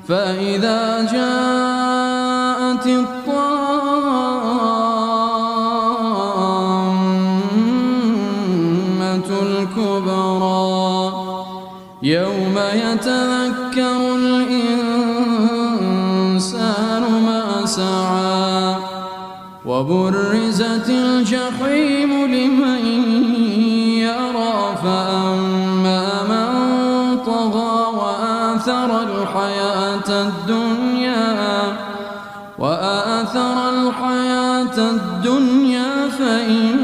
فإذا جاءت الطامة الكبرى يوم يتذكر الإنسان ما سعى وبرزت الجحيم لمن يرى فأما من طغى وآثر الحياة الدنيا فإن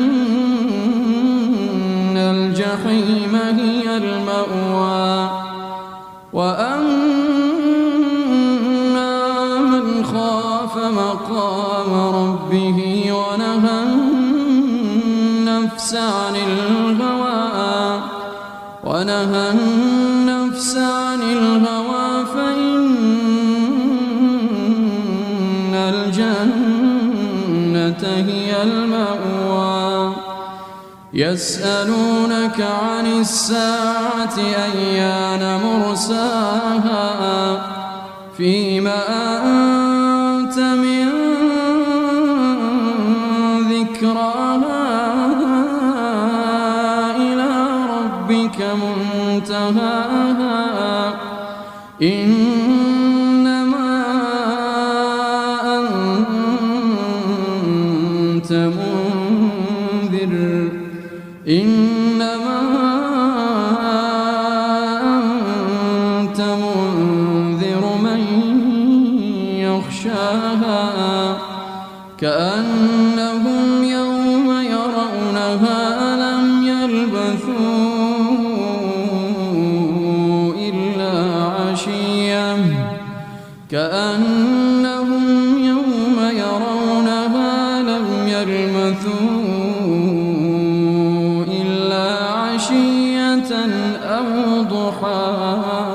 الجحيم هي المأوى وأما من خاف مقام ربه ونهى النفس عن الهوى فإن الجنة هي المأوى يسألونك عن الساعة أيان مرساها فيما أنت من ذكراها إلى ربك منتهاها إنما أنت منذر من يخشاها كأنهم يوم يرونها لم يلبثوا إلا عشية أو ضحاها.